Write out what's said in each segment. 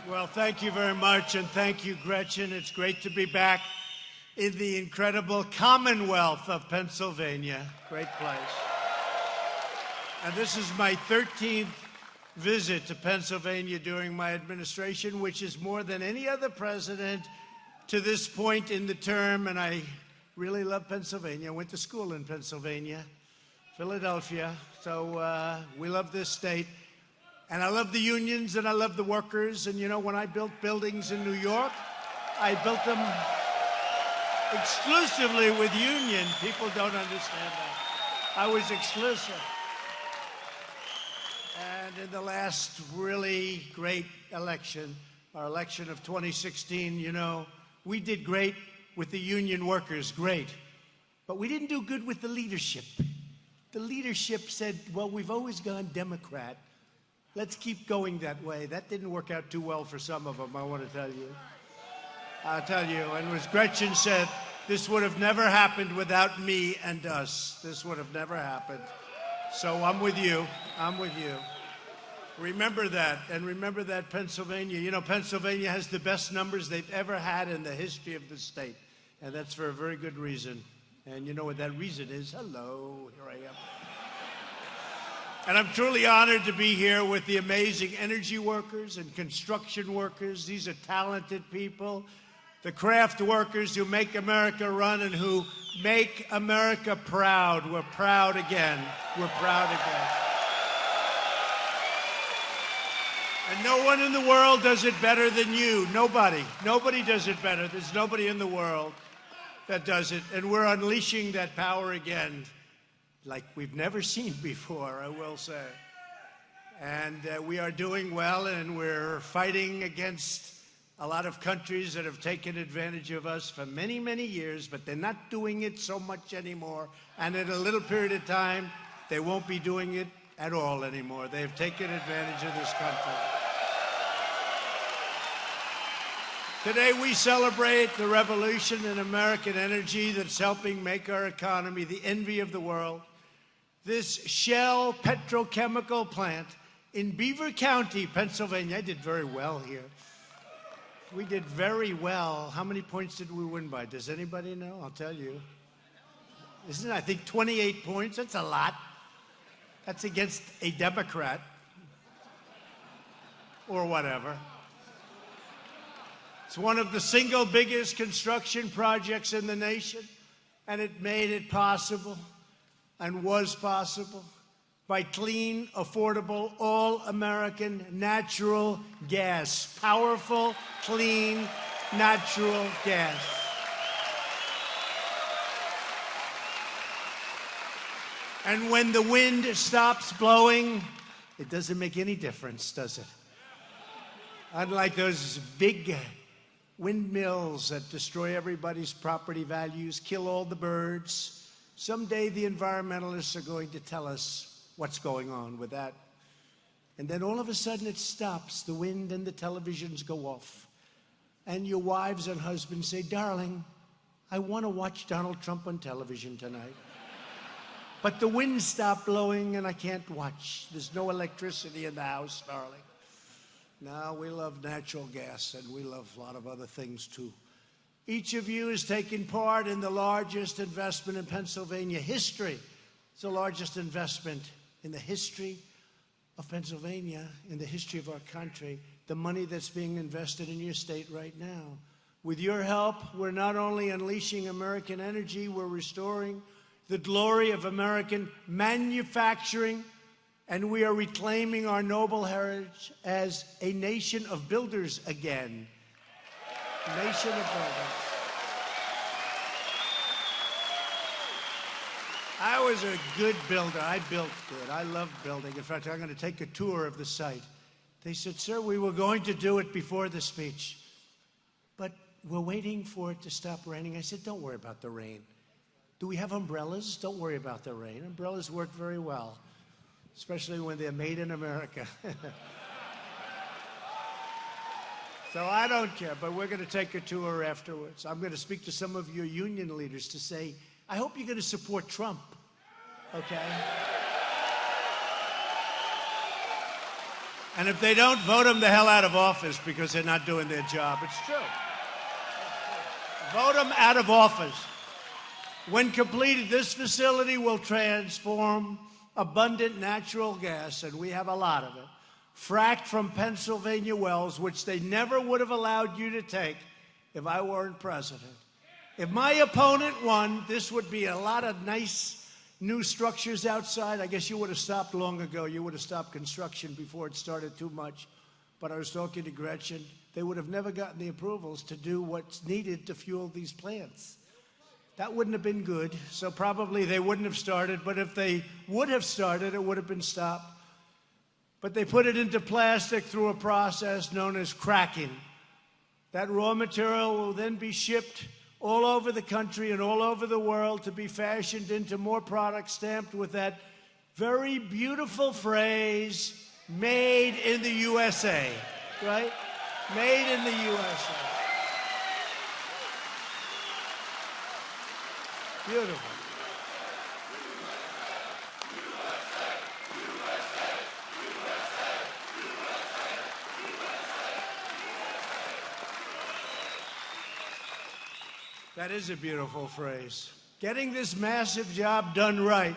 Well, thank you very much, and thank you, Gretchen. It's great to be back in the incredible Commonwealth of Pennsylvania. Great place. And this is my 13th visit to Pennsylvania during my administration, which is more than any other president to this point in the term, and I really love Pennsylvania. I went to school in Pennsylvania, Philadelphia, so we love this state. And I love the unions, and I love the workers. And, you know, when I built buildings in New York, I built them exclusively with union. People don't understand that. I was exclusive. And in the last really great election, our election of 2016, you know, we did great with the union workers, great. But we didn't do good with the leadership. The leadership said, well, we've always gone Democrat. Let's keep going that way. That didn't work out too well for some of them, I want to tell you. I'll tell you, and as Gretchen said, this would have never happened without me and us. This would have never happened. So I'm with you. I'm with you. Remember that, and remember that Pennsylvania. You know, Pennsylvania has the best numbers they've ever had in the history of the state, and that's for a very good reason. And you know what that reason is? Hello, here I am. And I'm truly honored to be here with the amazing energy workers and construction workers. These are talented people. The craft workers who make America run and who make America proud. We're proud again. We're proud again. And no one in the world does it better than you. Nobody. Nobody does it better. There's nobody in the world that does it. And we're unleashing that power again, like we've never seen before, I will say. And we are doing well, and we're fighting against a lot of countries that have taken advantage of us for many, many years, but they're not doing it so much anymore. And in a little period of time, they won't be doing it at all anymore. They've taken advantage of this country. Today, we celebrate the revolution in American energy that's helping make our economy the envy of the world. This Shell petrochemical plant in Beaver County, Pennsylvania. I did very well here. We did very well. How many points did we win by? Does anybody know? I'll tell you. Isn't it, I think, 28 points? That's a lot. That's against a Democrat or whatever. It's one of the single biggest construction projects in the nation, and it made it possible and was possible by clean, affordable, all-American natural gas. Powerful, clean, natural gas. And when the wind stops blowing, it doesn't make any difference, does it? Unlike those big windmills that destroy everybody's property values, kill all the birds. Someday the environmentalists are going to tell us what's going on with that. And then all of a sudden it stops. The wind and the televisions go off. And your wives and husbands say, darling, I want to watch Donald Trump on television tonight. But the wind stopped blowing and I can't watch. There's no electricity in the house, darling. No, we love natural gas, and we love a lot of other things too. Each of you is taking part in the largest investment in Pennsylvania history. It's the largest investment in the history of Pennsylvania, in the history of our country, the money that's being invested in your state right now. With your help, we're not only unleashing American energy, we're restoring the glory of American manufacturing, and we are reclaiming our noble heritage as a nation of builders again. Nation of builders. I was a good builder. I built good. I love building. In fact, I'm going to take a tour of the site. They said, sir, we were going to do it before the speech, but we're waiting for it to stop raining. I said, don't worry about the rain. Do we have umbrellas? Don't worry about the rain. Umbrellas work very well, especially when they're made in America. So I don't care, but we're going to take a tour afterwards. I'm going to speak to some of your union leaders to say, I hope you're going to support Trump, okay? And if they don't, vote them the hell out of office because they're not doing their job. It's true. Vote them out of office. When completed, this facility will transform abundant natural gas, and we have a lot of it, fracked from Pennsylvania wells, which they never would have allowed you to take if I weren't president. If my opponent won, this would be a lot of nice new structures outside. I guess you would have stopped long ago. You would have stopped construction before it started too much. But I was talking to Gretchen. They would have never gotten the approvals to do what's needed to fuel these plants. That wouldn't have been good, so probably they wouldn't have started. But if they would have started, it would have been stopped. But they put it into plastic through a process known as cracking. That raw material will then be shipped all over the country and all over the world to be fashioned into more products stamped with that very beautiful phrase, made in the USA, right? Made in the USA. Beautiful. That is a beautiful phrase. Getting this massive job done right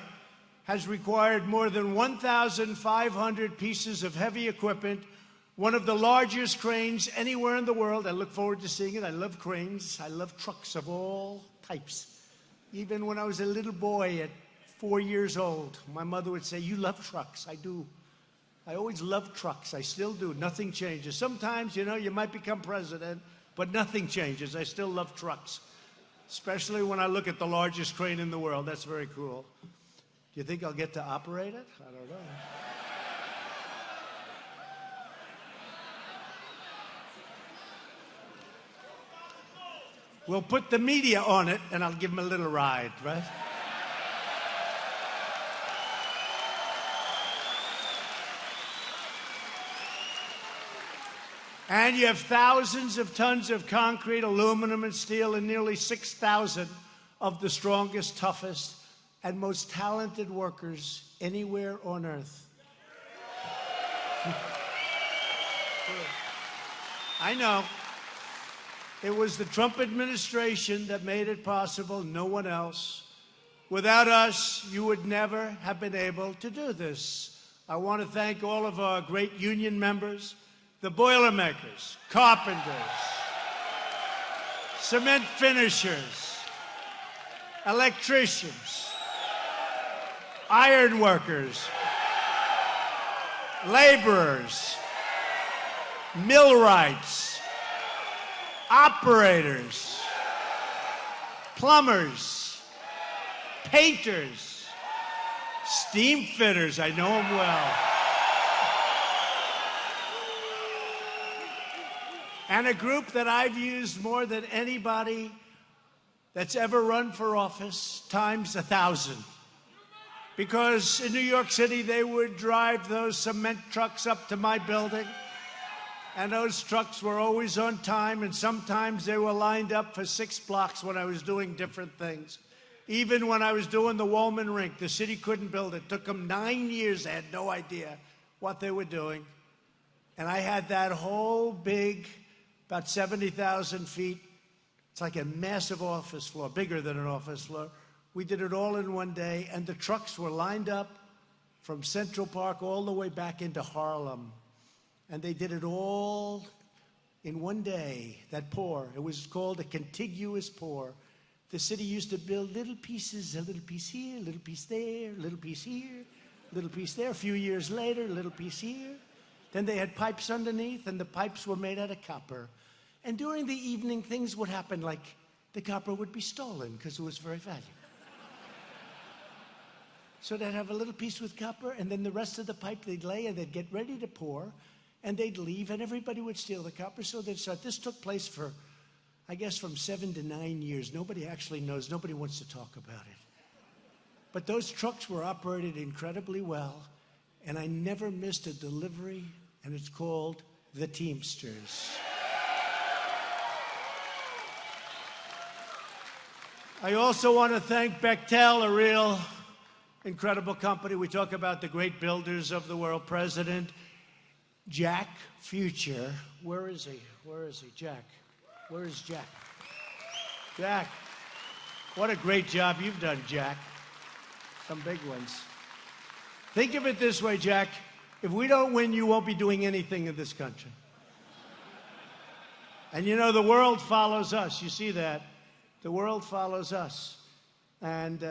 has required more than 1,500 pieces of heavy equipment, one of the largest cranes anywhere in the world. I look forward to seeing it. I love cranes. I love trucks of all types. Even when I was a little boy at 4 years old, my mother would say, "You love trucks." I do. I always loved trucks. I still do. Nothing changes. Sometimes, you know, you might become president, but nothing changes. I still love trucks. Especially when I look at the largest crane in the world. That's very cool. Do you think I'll get to operate it? I don't know. We'll put the media on it, and I'll give them a little ride, right? And you have thousands of tons of concrete, aluminum, and steel, and nearly 6,000 of the strongest, toughest, and most talented workers anywhere on Earth. I know. It was the Trump administration that made it possible, no one else. Without us, you would never have been able to do this. I want to thank all of our great union members, the Boilermakers, carpenters, cement finishers, electricians, iron workers, laborers, millwrights, operators, plumbers, painters, steam fitters. I know them well. And a group that I've used more than anybody that's ever run for office, times 1,000. Because in New York City, they would drive those cement trucks up to my building, and those trucks were always on time, and sometimes they were lined up for 6 blocks when I was doing different things. Even when I was doing the Wollman Rink, the city couldn't build it. It took them 9 years. They had no idea what they were doing. And I had that whole big, about 70,000 feet. It's like a massive office floor, bigger than an office floor. We did it all in one day, and the trucks were lined up from Central Park all the way back into Harlem. And they did it all in one day, that pour. It was called a contiguous pour. The city used to build little pieces, a little piece here, a little piece there, a little piece here, a little piece there. A few years later, a little piece here. Then they had pipes underneath, and the pipes were made out of copper. And during the evening, things would happen, like the copper would be stolen because it was very valuable. So they'd have a little piece with copper, and then the rest of the pipe they'd lay, and they'd get ready to pour, and they'd leave, and everybody would steal the copper. So they'd start. This took place for, I guess, from 7 to 9 years. Nobody actually knows. Nobody wants to talk about it. But those trucks were operated incredibly well, and I never missed a delivery, and it's called the Teamsters. I also want to thank Bechtel, a real incredible company. We talk about the great builders of the world. President Jack Future. Where is he? Where is he? Jack. Where is Jack? Jack. What a great job you've done, Jack. Some big ones. Think of it this way, Jack. If we don't win, you won't be doing anything in this country. And you know, the world follows us. You see that? The world follows us. And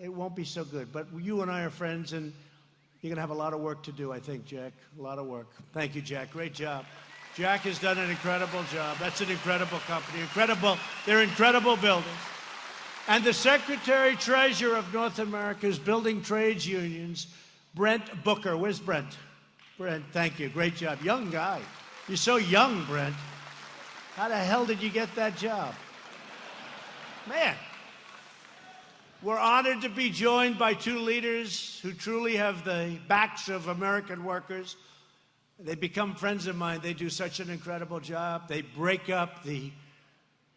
it won't be so good. But you and I are friends, and you're going to have a lot of work to do, I think, Jack. A lot of work. Thank you, Jack. Great job. Jack has done an incredible job. That's an incredible company. Incredible. They're incredible builders. And the Secretary-Treasurer of North America's Building Trades Unions, Brent Booker. Where's Brent? Brent, thank you. Great job. Young guy. You're so young, Brent. How the hell did you get that job? Man. We're honored to be joined by two leaders who truly have the backs of American workers. They become friends of mine. They do such an incredible job. They break up the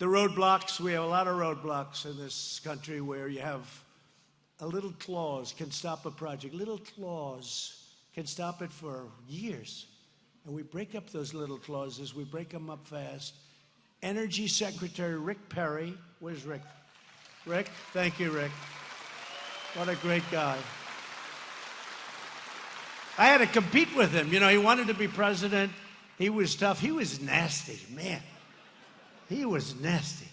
roadblocks. We have a lot of roadblocks in this country where you have a little clause can stop a project. Little clause can stop it for years. And we break up those little clauses. We break them up fast. Energy Secretary Rick Perry. Where's Rick? Rick? Thank you, Rick. What a great guy. I had to compete with him. You know, he wanted to be president. He was tough. He was nasty, man. He was nasty.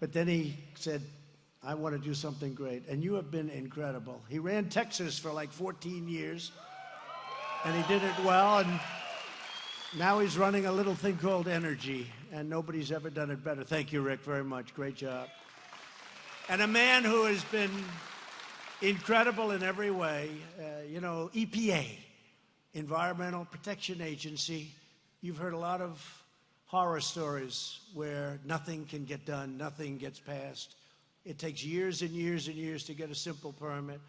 But then he said, I want to do something great. And you have been incredible. He ran Texas for like 14 years. And he did it well. And now he's running a little thing called Energy. And nobody's ever done it better. Thank you, Rick, very much. Great job. And a man who has been incredible in every way, you know, EPA, Environmental Protection Agency. You've heard a lot of horror stories where nothing can get done, nothing gets passed. It takes years and years and years to get a simple permit.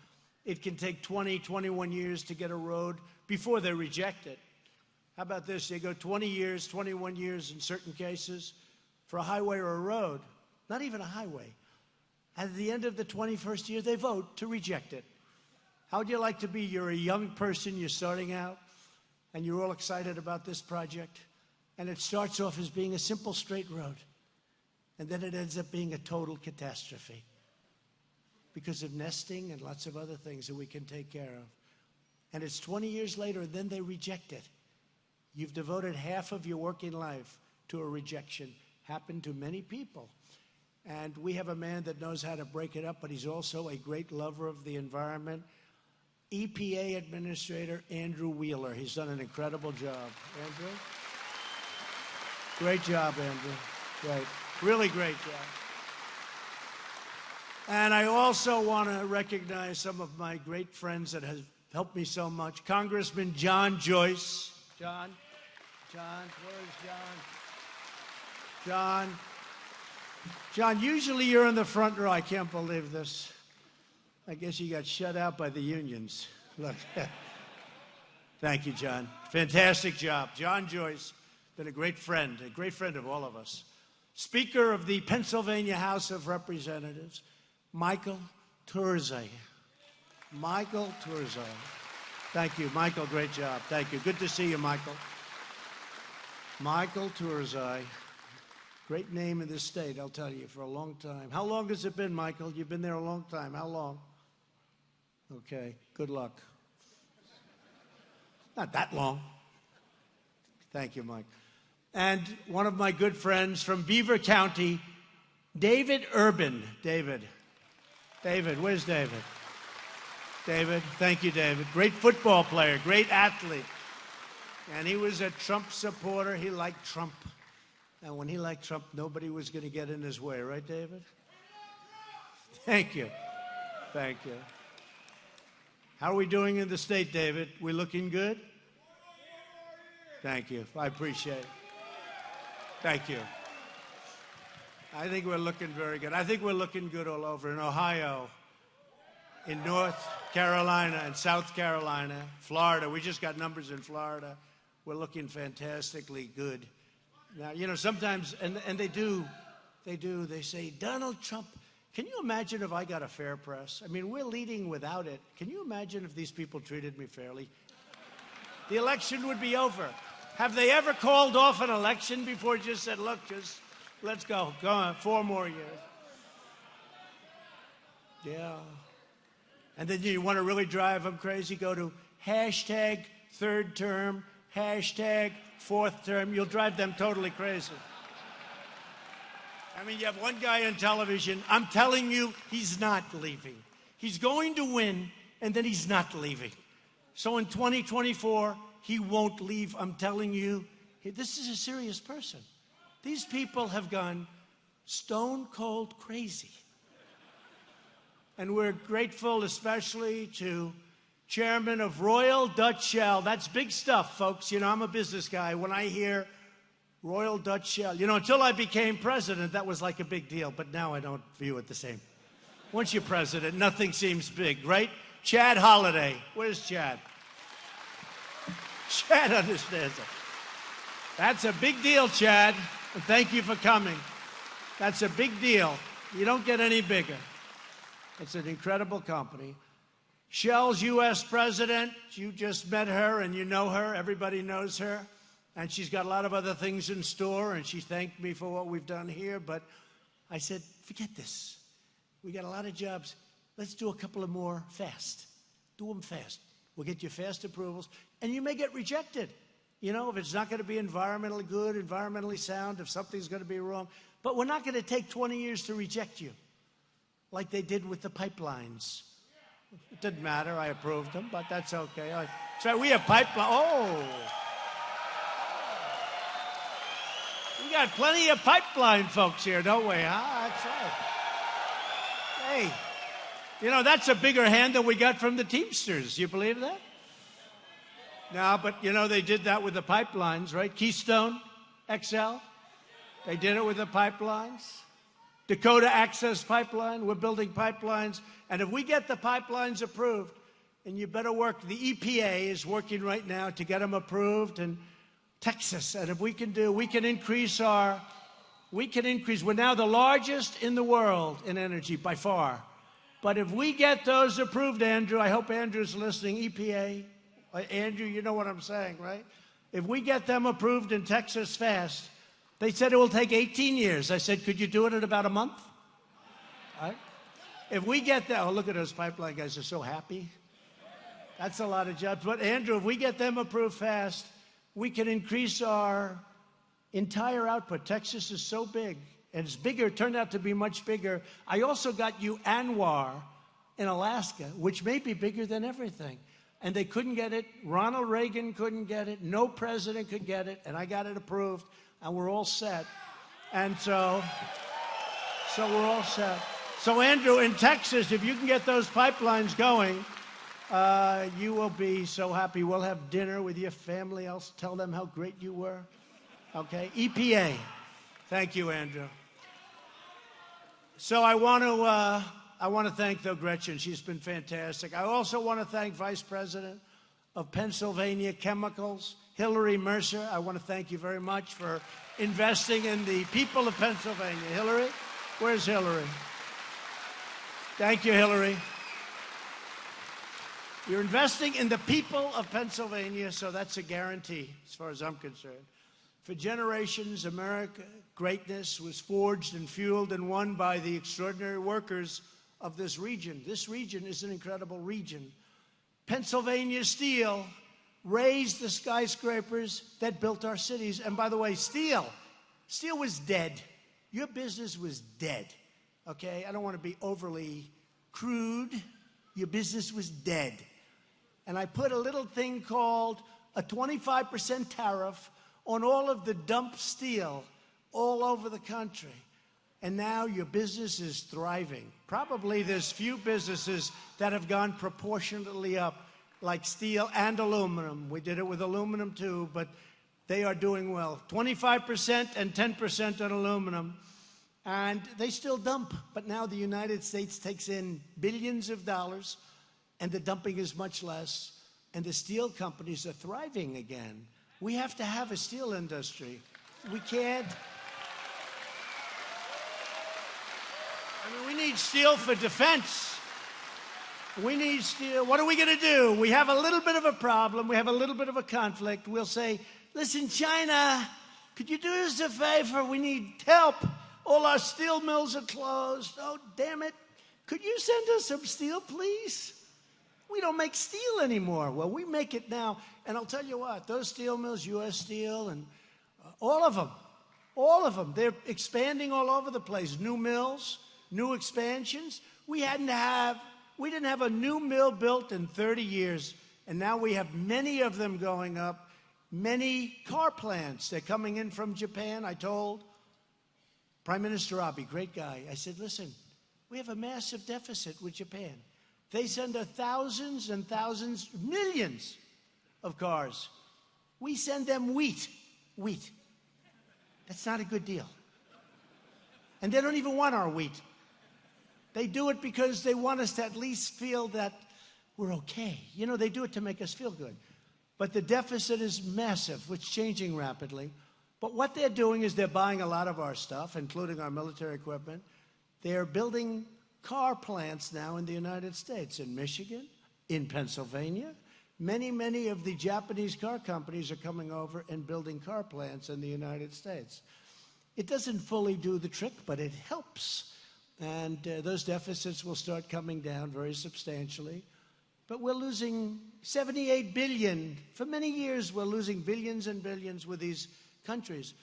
It can take 20, 21 years to get a road before they reject it. How about this? They go 20 years, 21 years in certain cases for a highway or a road, not even a highway. At the end of the 21st year, they vote to reject it. How would you like to be? You're a young person, you're starting out, and you're all excited about this project. And it starts off as being a simple straight road. And then it ends up being a total catastrophe because of nesting and lots of other things that we can take care of. And it's 20 years later, and then they reject it. You've devoted half of your working life to a rejection. Happened to many people. And we have a man that knows how to break it up, but he's also a great lover of the environment. EPA Administrator Andrew Wheeler. He's done an incredible job. Andrew? Great job, Andrew. Great. Really great job. And I also want to recognize some of my great friends that have helped me so much. Congressman John Joyce. John, where's John? John, usually you're in the front row. I can't believe this. I guess you got shut out by the unions. Look. Thank you, John. Fantastic job. John Joyce, been a great friend of all of us. Speaker of the Pennsylvania House of Representatives, Michael Turzai. Michael Turzai. Thank you, Michael. Great job. Thank you. Good to see you, Michael. Michael Turzai. Great name in this state, I'll tell you, for a long time. How long has it been, Michael? You've been there a long time. How long? Okay, good luck. Not that long. Thank you, Mike. And one of my good friends from Beaver County, David Urban. David, where's David? David, thank you, David. Great football player, great athlete. And he was a Trump supporter. He liked Trump. And when he liked Trump, nobody was going to get in his way. Right, David? Thank you. Thank you. How are we doing in the state, David? We looking good? Thank you. I appreciate it. Thank you. I think we're looking very good. I think we're looking good all over in Ohio, in North Carolina and South Carolina, Florida. We just got numbers in Florida. We're looking fantastically good. Now, you know, sometimes, and they say, Donald Trump, can you imagine if I got a fair press? I mean, we're leading without it. Can you imagine if these people treated me fairly? The election would be over. Have they ever called off an election before, just said, look, just let's go. Go on, 4 more years. Yeah. And then you want to really drive them crazy, go to hashtag 3rd term, hashtag 4th term. You'll drive them totally crazy. I mean, you have one guy on television. I'm telling you, he's not leaving. He's going to win, and then he's not leaving. So in 2024, he won't leave. I'm telling you, this is a serious person. These people have gone stone cold crazy. And we're grateful especially to Chairman of Royal Dutch Shell. That's big stuff, folks. You know, I'm a business guy. When I hear Royal Dutch Shell, you know, until I became president, that was like a big deal. But now I don't view it the same. Once you're president, nothing seems big, right? Chad Holiday. Where's Chad? Chad understands it. That's a big deal, Chad. And thank you for coming. That's a big deal. You don't get any bigger. It's an incredible company. Shell's U.S. president, you just met her and you know her. Everybody knows her. And she's got a lot of other things in store, and she thanked me for what we've done here. But I said, forget this. We got a lot of jobs. Let's do a couple of more fast. Do them fast. We'll get you fast approvals, and you may get rejected. You know, if it's not going to be environmentally good, environmentally sound, if something's going to be wrong. But we're not going to take 20 years to reject you, like they did with the pipelines. It didn't matter. I approved them, but that's okay. So we have pipeline. Oh. We got plenty of pipeline folks here, don't we? Huh? That's right. Hey, you know, that's a bigger hand than we got from the Teamsters. You believe that? No, but, you know, they did that with the pipelines, right? Keystone XL, they did it with the pipelines. Dakota Access Pipeline, we're building pipelines. And if we get the pipelines approved, and you better work, the EPA is working right now to get them approved, and Texas, and if we can increase, we're now the largest in the world in energy by far. But if we get those approved, Andrew, I hope Andrew's listening, EPA, Andrew, you know what I'm saying, right? If we get them approved in Texas fast, they said it will take 18 years. I said, could you do it in about a month? Right? If we get that, oh, look at those pipeline guys, they're so happy. That's a lot of jobs. But Andrew, if we get them approved fast, we can increase our entire output. Texas is so big, and it's bigger, it turned out to be much bigger. I also got you ANWR in Alaska, which may be bigger than everything. And they couldn't get it. Ronald Reagan couldn't get it. No president could get it. And I got it approved, and we're all set. And so we're all set. So, Andrew, in Texas, if you can get those pipelines going, you will be so happy. We'll have dinner with your family. I'll tell them how great you were. Okay? EPA. Thank you, Andrew. So I want to thank, though, Gretchen. She's been fantastic. I also want to thank Vice President of Pennsylvania Chemicals, Hillary Mercer. I want to thank you very much for investing in the people of Pennsylvania. Hillary? Where's Hillary? Thank you, Hillary. You're investing in the people of Pennsylvania, so that's a guarantee, as far as I'm concerned. For generations, America greatness was forged and fueled and won by the extraordinary workers of this region. This region is an incredible region. Pennsylvania steel raised the skyscrapers that built our cities. And by the way, steel was dead. Your business was dead, okay? I don't want to be overly crude. Your business was dead. And I put a little thing called a 25% tariff on all of the dumped steel all over the country. And now your business is thriving. Probably there's few businesses that have gone proportionately up, like steel and aluminum. We did it with aluminum too, but they are doing well. 25% and 10% on aluminum. And they still dump, but now the United States takes in billions of dollars, and the dumping is much less, and the steel companies are thriving again. We have to have a steel industry. We can't. I mean, we need steel for defense. We need steel. What are we going to do? We have a little bit of a problem. We have a little bit of a conflict. We'll say, listen, China, could you do us a favor? We need help. All our steel mills are closed. Oh, damn it. Could you send us some steel, please? We don't make steel anymore. Well, we make it now. And I'll tell you what, those steel mills, U.S. Steel, and all of them, they're expanding all over the place. New mills, new expansions. We didn't have a new mill built in 30 years, and now we have many of them going up. Many car plants, they're coming in from Japan. I told Prime Minister Abe, great guy, I said, listen, we have a massive deficit with Japan. They send us thousands and thousands, millions of cars. We send them wheat. That's not a good deal. And they don't even want our wheat. They do it because they want us to at least feel that we're okay. You know, they do it to make us feel good. But the deficit is massive, it's changing rapidly. But what they're doing is they're buying a lot of our stuff, including our military equipment. They're building car plants now in the United States, in Michigan, in Pennsylvania. Many of the Japanese car companies are coming over and building car plants in the United States. It doesn't fully do the trick, but it helps. And those deficits will start coming down very substantially. But we're losing $78 billion. For many years, we're losing billions and billions with these countries.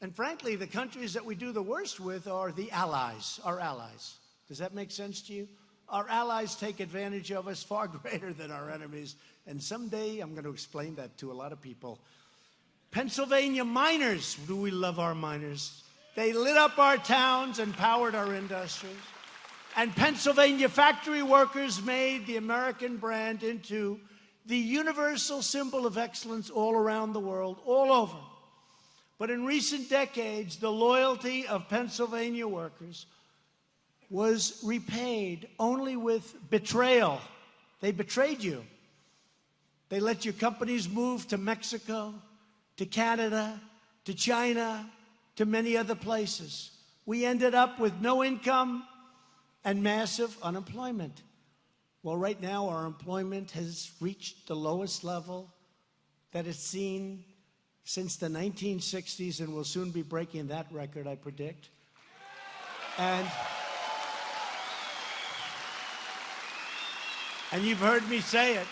And frankly, the countries that we do the worst with are the allies, our allies. Does that make sense to you? Our allies take advantage of us far greater than our enemies. And someday, I'm going to explain that to a lot of people. Pennsylvania miners, do we love our miners? They lit up our towns and powered our industries. And Pennsylvania factory workers made the American brand into the universal symbol of excellence all around the world, all over. But in recent decades, the loyalty of Pennsylvania workers was repaid only with betrayal. They betrayed you. They let your companies move to Mexico, to Canada, to China, to many other places. We ended up with no income and massive unemployment. Well, right now, our employment has reached the lowest level that it's seen since the 1960s, and we'll soon be breaking that record, I predict. And you've heard me say it,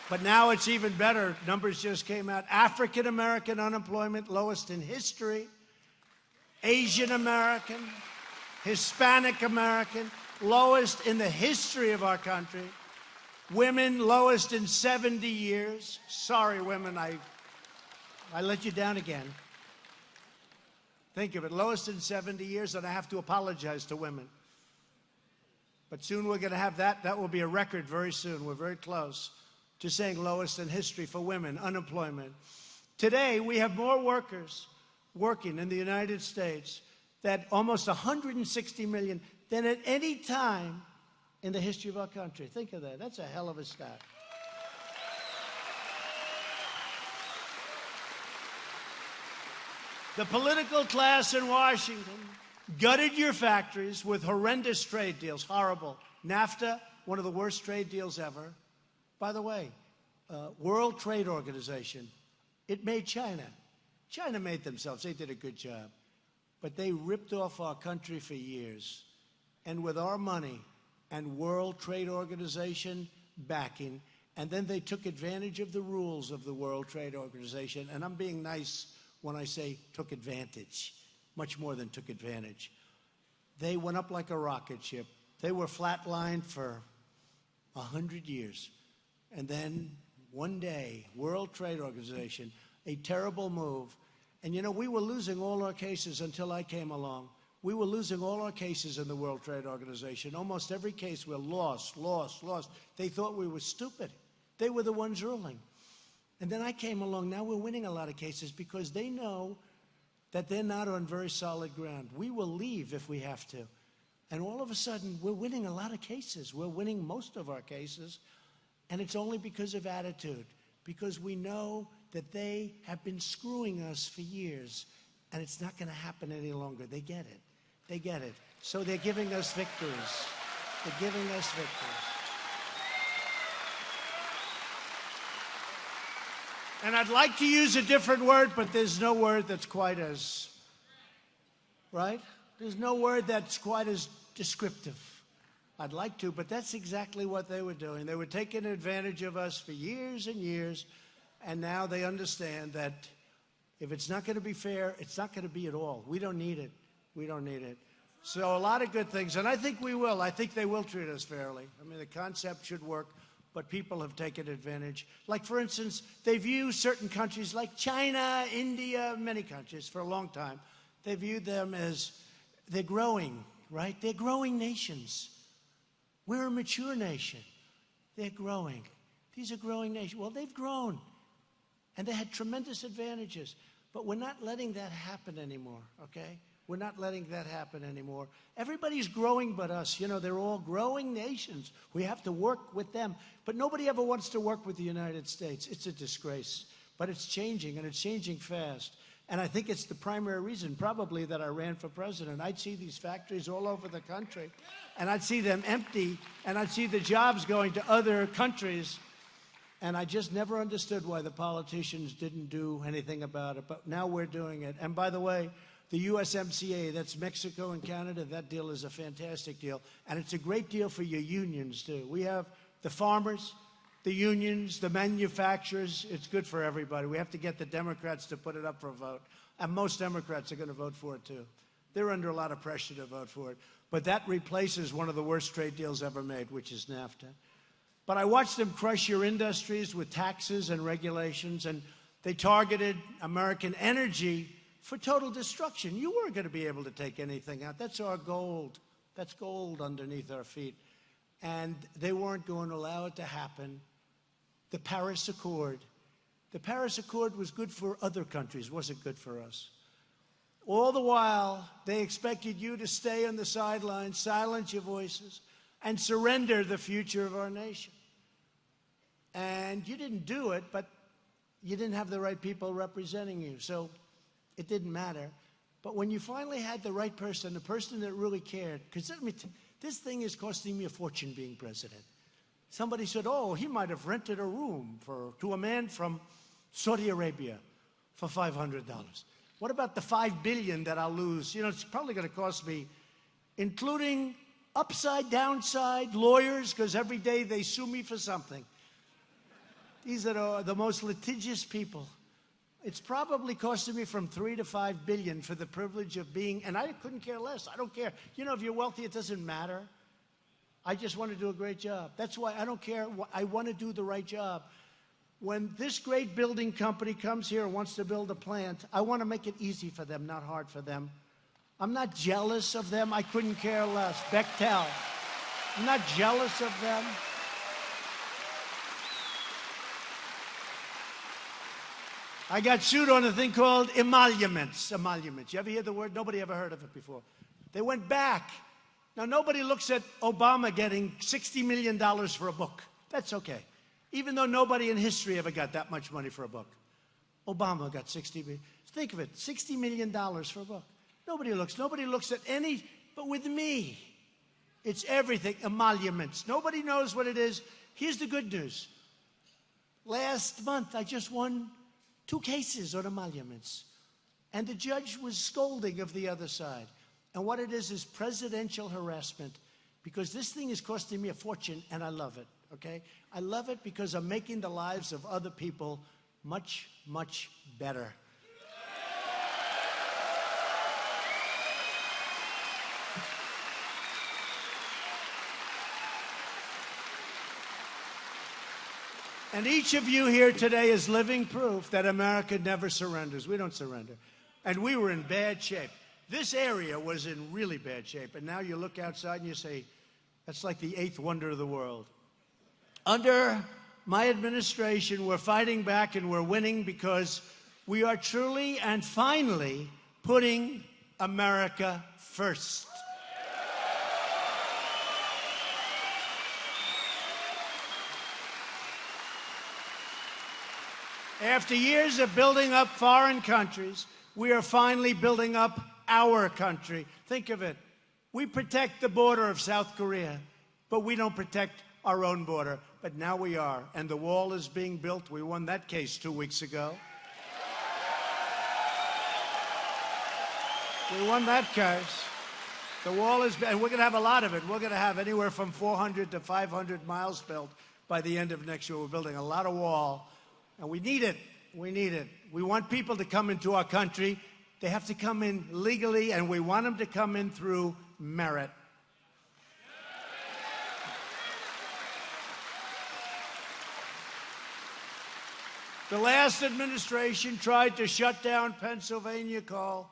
but now it's even better. Numbers just came out. African American unemployment, lowest in history. Asian American, Hispanic American, lowest in the history of our country. Women, lowest in 70 years. Sorry, women, I let you down again. Think of it, lowest in 70 years, and I have to apologize to women. But soon we're going to have that. That will be a record very soon. We're very close to saying lowest in history for women, unemployment. Today, we have more workers working in the United States, that almost 160 million, than at any time in the history of our country. Think of that. That's a hell of a stat. The political class in Washington gutted your factories with horrendous trade deals, horrible. NAFTA, one of the worst trade deals ever. By the way, World Trade Organization, it made China. China made themselves. They did a good job. But they ripped off our country for years. And with our money and World Trade Organization backing, and then they took advantage of the rules of the World Trade Organization. And I'm being nice when I say took advantage, much more than took advantage. They went up like a rocket ship. They were flatlined for 100 years. And then one day, World Trade Organization, a terrible move. And you know, we were losing all our cases until I came along. We were losing all our cases in the World Trade Organization. Almost every case we're lost. They thought we were stupid. They were the ones ruling. And then I came along. Now we're winning a lot of cases because they know that they're not on very solid ground. We will leave if we have to. And all of a sudden, we're winning a lot of cases. We're winning most of our cases. And it's only because of attitude, because we know that they have been screwing us for years, and it's not going to happen any longer. They get it. So they're giving us victories. And I'd like to use a different word, but there's no word that's quite as, right? There's no word that's quite as descriptive. I'd like to, but that's exactly what they were doing. They were taking advantage of us for years and years, and now they understand that if it's not going to be fair, it's not going to be at all. We don't need it. We don't need it. So a lot of good things, and I think we will. I think they will treat us fairly. I mean, the concept should work, but people have taken advantage. Like, for instance, they view certain countries like China, India, many countries for a long time. They viewed them as they're growing, right? They're growing nations. We're a mature nation. They're growing. These are growing nations. Well, they've grown, and they had tremendous advantages. But we're not letting that happen anymore, okay? We're not letting that happen anymore. Everybody's growing but us. You know, they're all growing nations. We have to work with them. But nobody ever wants to work with the United States. It's a disgrace. But it's changing, and it's changing fast. And I think it's the primary reason, probably, that I ran for president. I'd see these factories all over the country, and I'd see them empty, and I'd see the jobs going to other countries. And I just never understood why the politicians didn't do anything about it. But now we're doing it. And by the way, the USMCA, that's Mexico and Canada, that deal is a fantastic deal. And it's a great deal for your unions, too. We have the farmers, the unions, the manufacturers. It's good for everybody. We have to get the Democrats to put it up for a vote. And most Democrats are going to vote for it, too. They're under a lot of pressure to vote for it. But that replaces one of the worst trade deals ever made, which is NAFTA. But I watched them crush your industries with taxes and regulations, and they targeted American energy for total destruction. You weren't going to be able to take anything out. That's our gold. That's gold underneath our feet. And they weren't going to allow it to happen. The Paris Accord. The Paris Accord was good for other countries, wasn't good for us. All the while, they expected you to stay on the sidelines, silence your voices, and surrender the future of our nation. And you didn't do it, but you didn't have the right people representing you. So it didn't matter. But when you finally had the right person, the person that really cared, because this thing is costing me a fortune being president. Somebody said, oh, he might have rented a room to a man from Saudi Arabia for $500. What about the $5 billion that I'll lose? You know, it's probably going to cost me, including upside, downside, lawyers, because every day they sue me for something. These are the most litigious people. It's probably costing me from $3 to $5 billion for the privilege of being, and I couldn't care less. I don't care. You know, if you're wealthy, it doesn't matter. I just want to do a great job. That's why I don't care. I want to do the right job. When this great building company comes here and wants to build a plant, I want to make it easy for them, not hard for them. I'm not jealous of them. I couldn't care less. Bechtel. I'm not jealous of them. I got sued on a thing called emoluments. Emoluments. You ever hear the word? Nobody ever heard of it before. They went back. Now, nobody looks at Obama getting $60 million for a book. That's okay. Even though nobody in history ever got that much money for a book. Obama got $60 million. Think of it, $60 million for a book. Nobody looks at any, but with me, it's everything, emoluments. Nobody knows what it is. Here's the good news. Last month, I just won 2 cases on emoluments. And the judge was scolding of the other side. And what it is presidential harassment, because this thing is costing me a fortune, and I love it, okay? I love it because I'm making the lives of other people much, much better. And each of you here today is living proof that America never surrenders. We don't surrender. And we were in bad shape. This area was in really bad shape. And now you look outside and you say, that's like the 8th wonder of the world. Under my administration, we're fighting back and we're winning because we are truly and finally putting America first. After years of building up foreign countries, we are finally building up our country. Think of it. We protect the border of South Korea, but we don't protect our own border. but now we are. And the wall is being built. We won that case 2 weeks ago. We won that case. The wall is, and we're going to have a lot of it. We're going to have anywhere from 400 to 500 miles built by the end of next year. We're building a lot of wall, and we need it. We need it. We want people to come into our country. They have to come in legally, and we want them to come in through merit. The last administration tried to shut down Pennsylvania coal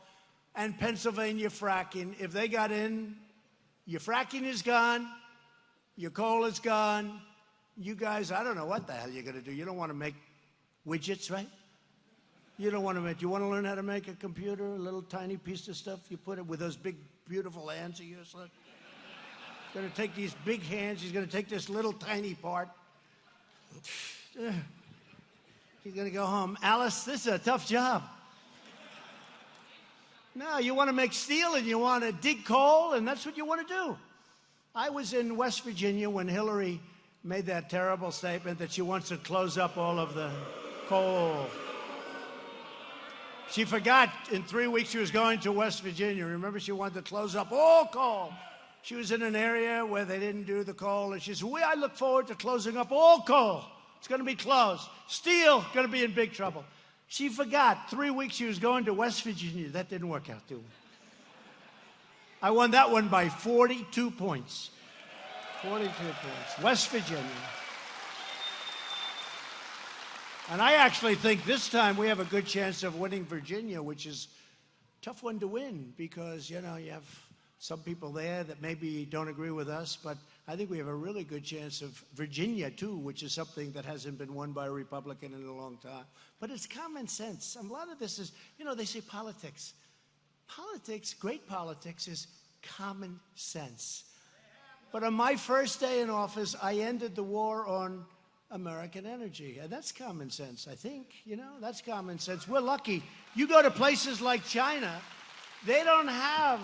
and Pennsylvania fracking. If they got in, your fracking is gone, your coal is gone. You guys, I don't know what the hell you're going to do. You don't want to make widgets, right? You don't want to make, you want to learn how to make a computer, a little tiny piece of stuff. You put it with those big, beautiful hands of yours. Look. He's going to take these big hands. He's going to take this little tiny part. He's going to go home. Alice, this is a tough job. No, you want to make steel and you want to dig coal, and that's what you want to do. I was in West Virginia when Hillary made that terrible statement that she wants to close up all of the coal. She forgot in 3 weeks she was going to West Virginia. Remember, she wanted to close up all coal. She was in an area where they didn't do the coal, and she said, I look forward to closing up all coal. It's going to be closed. Steel, going to be in big trouble. She forgot 3 weeks she was going to West Virginia. That didn't work out too well. I won that one by 42 points. 42 points. West Virginia. And I actually think this time we have a good chance of winning Virginia, which is a tough one to win because, you know, you have some people there that maybe don't agree with us, but I think we have a really good chance of Virginia, too, which is something that hasn't been won by a Republican in a long time. But it's common sense. A lot of this is, you know, they say politics. Politics, great politics, is common sense. But on my first day in office, I ended the war on American energy. And that's common sense, I think. You know, that's common sense. We're lucky. You go to places like China, they don't have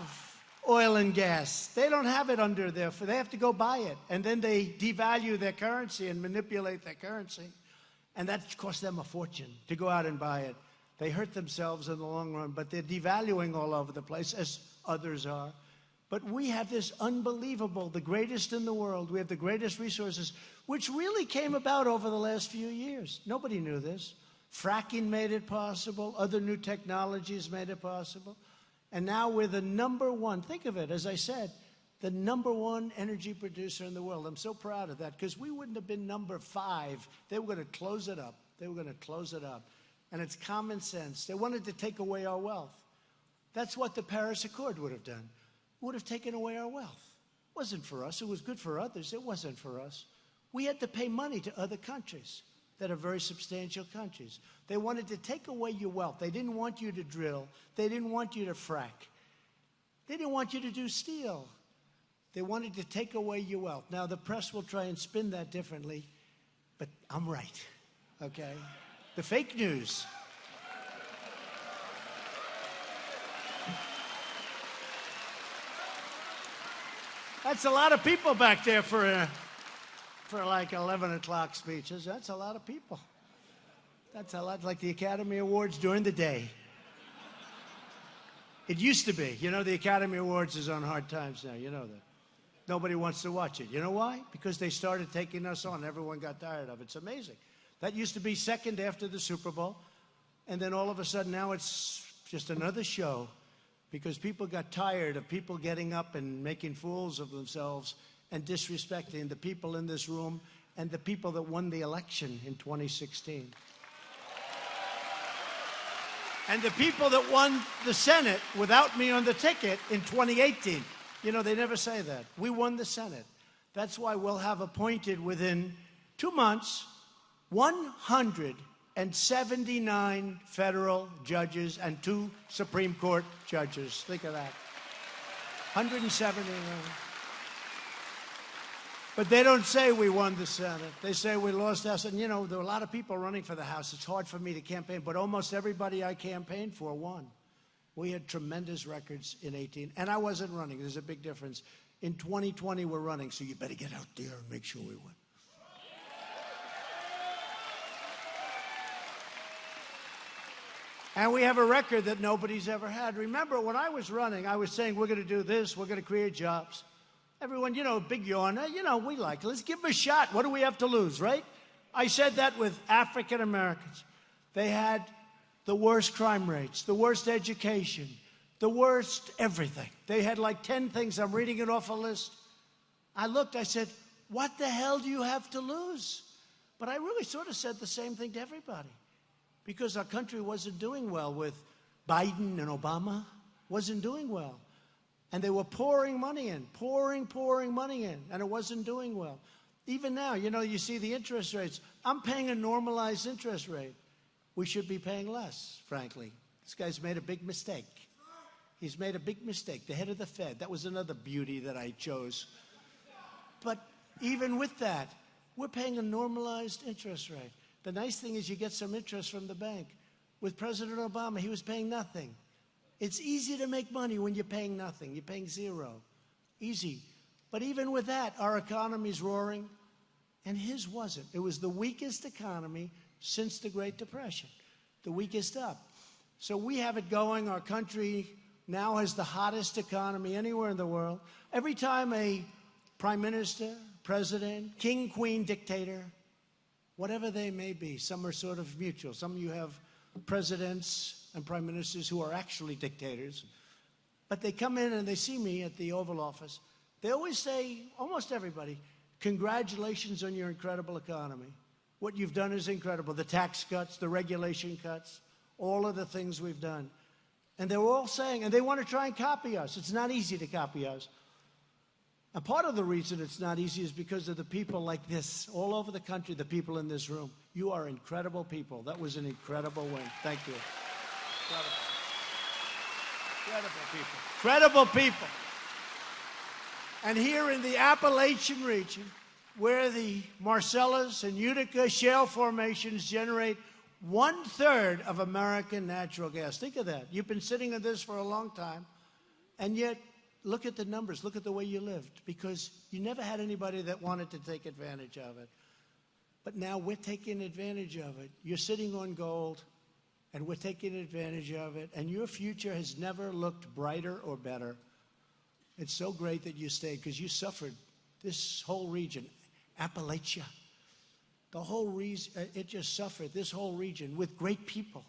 oil and gas. They don't have it under there. They have to go buy it. And then they devalue their currency and manipulate their currency. And that costs them a fortune to go out and buy it. They hurt themselves in the long run, but they're devaluing all over the place, as others are. But we have this unbelievable, the greatest in the world. We have the greatest resources, which really came about over the last few years. Nobody knew this. Fracking made it possible. Other new technologies made it possible. And now we're the number one, think of it, as I said, the number one energy producer in the world. I'm so proud of that because we wouldn't have been number 5. They were going to close it up. They were going to close it up. And it's common sense. They wanted to take away our wealth. That's what the Paris Accord would have done. It would have taken away our wealth. It wasn't for us. It was good for others. It wasn't for us. We had to pay money to other countries that are very substantial countries. They wanted to take away your wealth. They didn't want you to drill. They didn't want you to frack. They didn't want you to do steel. They wanted to take away your wealth. Now, the press will try and spin that differently, but I'm right, okay? The fake news. That's a lot of people back there for like 11 o'clock speeches. That's a lot of people. That's a lot like the Academy Awards during the day. It used to be. You know, the Academy Awards is on hard times now. You know that. Nobody wants to watch it. You know why? Because they started taking us on. Everyone got tired of it. It's amazing. That used to be second after the Super Bowl. And then all of a sudden now it's just another show because people got tired of people getting up and making fools of themselves and disrespecting the people in this room and the people that won the election in 2016. And the people that won the Senate without me on the ticket in 2018. You know, they never say that. We won the Senate. That's why we'll have appointed within 2 months 179 federal judges and 2 Supreme Court judges. Think of that. 179. But they don't say we won the Senate. They say we lost the House. And, you know, there were a lot of people running for the House. It's hard for me to campaign, but almost everybody I campaigned for won. We had tremendous records in 18. And I wasn't running. There's a big difference. In 2020, we're running, so you better get out there and make sure we win. And we have a record that nobody's ever had. Remember, when I was running, I was saying, we're going to do this, we're going to create jobs. Everyone, big yawn, we like it. Let's give them a shot. What do we have to lose, right? I said that with African Americans. They had the worst crime rates, the worst education, the worst everything. They had like 10 things. I'm reading it off a list. I looked, I said, what the hell do you have to lose? But I really sort of said the same thing to everybody, because our country wasn't doing well with Biden and Obama, wasn't doing well. And they were pouring money in, pouring money in, and it wasn't doing well. Even now, you see the interest rates. I'm paying a normalized interest rate. We should be paying less, frankly. This guy's made a big mistake. He's made a big mistake. The head of the Fed, that was another beauty that I chose. But even with that, we're paying a normalized interest rate. The nice thing is you get some interest from the bank. With President Obama, he was paying nothing. It's easy to make money when you're paying nothing. You're paying zero. Easy. But even with that, our economy's roaring, and his wasn't. It was the weakest economy since the Great Depression, the weakest up. So we have it going. Our country now has the hottest economy anywhere in the world. Every time a prime minister, president, king, queen, dictator, whatever they may be, some are sort of mutual. Some of you have presidents and prime ministers who are actually dictators. But they come in and they see me at the Oval Office. They always say, almost everybody, congratulations on your incredible economy. What you've done is incredible. The tax cuts, the regulation cuts, all of the things we've done. And they're all saying, and they want to try and copy us. It's not easy to copy us. And part of the reason it's not easy is because of the people like this, all over the country, the people in this room. You are incredible people. That was an incredible win. Thank you. Incredible people. Incredible people. And here in the Appalachian region, where the Marcellus and Utica shale formations generate 1/3 of American natural gas. Think of that. You've been sitting on this for a long time, and yet look at the numbers. Look at the way you lived, because you never had anybody that wanted to take advantage of it. But now we're taking advantage of it. You're sitting on gold, and we're taking advantage of it, and your future has never looked brighter or better. It's so great that you stayed, because you suffered. This whole region, Appalachia, the whole region, it just suffered, this whole region, with great people.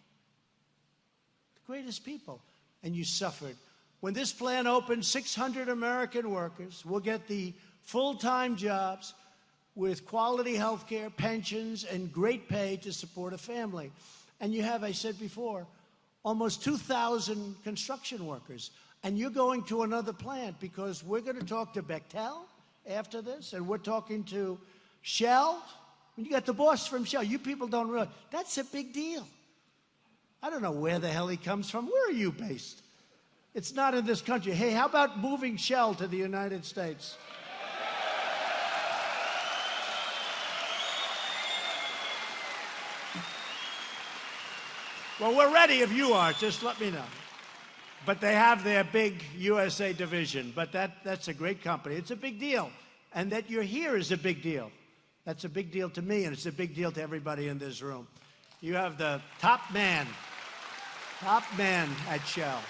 The greatest people. And you suffered. When this plant opens, 600 American workers will get the full-time jobs with quality health care, pensions, and great pay to support a family. And you have, I said before, almost 2,000 construction workers. And you're going to another plant, because we're going to talk to Bechtel after this, and we're talking to Shell. You got the boss from Shell. You people don't realize. That's a big deal. I don't know where the hell he comes from. Where are you based? It's not in this country. Hey, how about moving Shell to the United States? Well, we're ready if you are. Just let me know. But they have their big USA division. But that's a great company. It's a big deal. And that you're here is a big deal. That's a big deal to me, and it's a big deal to everybody in this room. You have the top man at Shell.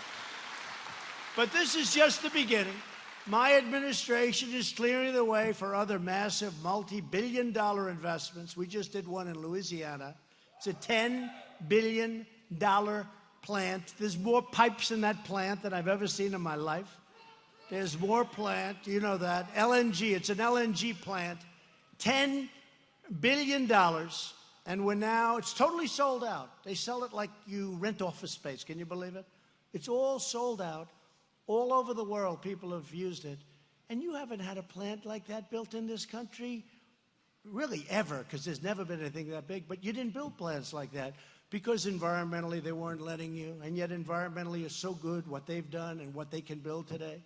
But this is just the beginning. My administration is clearing the way for other massive multi-billion-dollar investments. We just did one in Louisiana. It's a $10 billion plant. There's more pipes in that plant than I've ever seen in my life. There's more plant, you know that. LNG, it's an LNG plant. $10 billion, and it's totally sold out. They sell it like you rent office space. Can you believe it? It's all sold out. All over the world, people have used it. And you haven't had a plant like that built in this country, really ever, because there's never been anything that big. But you didn't build plants like that because environmentally they weren't letting you. And yet environmentally is so good, what they've done and what they can build today.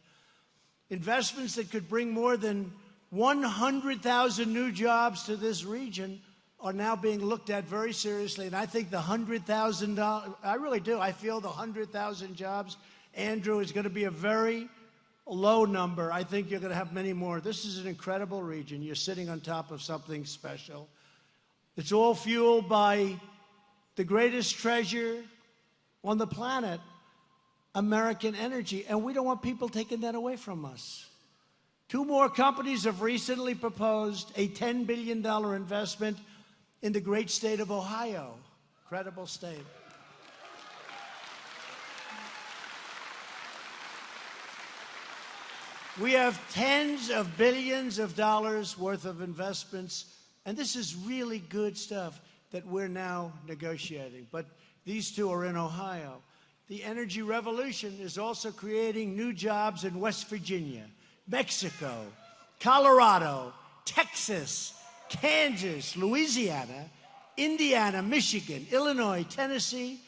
Investments that could bring more than 100,000 new jobs to this region are now being looked at very seriously. And I think the $100,000, I really do. I feel the 100,000 jobs, Andrew, is going to be a very low number. I think you're going to have many more. This is an incredible region. You're sitting on top of something special. It's all fueled by the greatest treasure on the planet, American energy, and we don't want people taking that away from us. 2 more companies have recently proposed a $10 billion investment in the great state of Ohio. Incredible state. We have tens of billions of dollars worth of investments, and this is really good stuff that we're now negotiating. But these 2 are in Ohio. The energy revolution is also creating new jobs in West Virginia, Mexico, Colorado, Texas, Kansas, Louisiana, Indiana, Michigan, Illinois, Tennessee,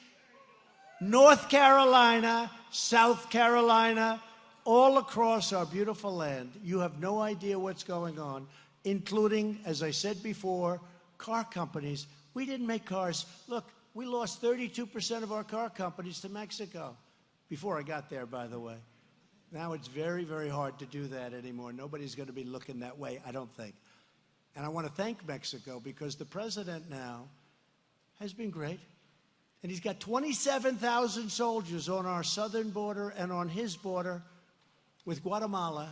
North Carolina, South Carolina, all across our beautiful land. You have no idea what's going on, including, as I said before, car companies. We didn't make cars. Look, we lost 32% of our car companies to Mexico. Before I got there, by the way. Now it's very, very hard to do that anymore. Nobody's going to be looking that way, I don't think. And I want to thank Mexico because the president now has been great. And he's got 27,000 soldiers on our southern border and on his border with Guatemala,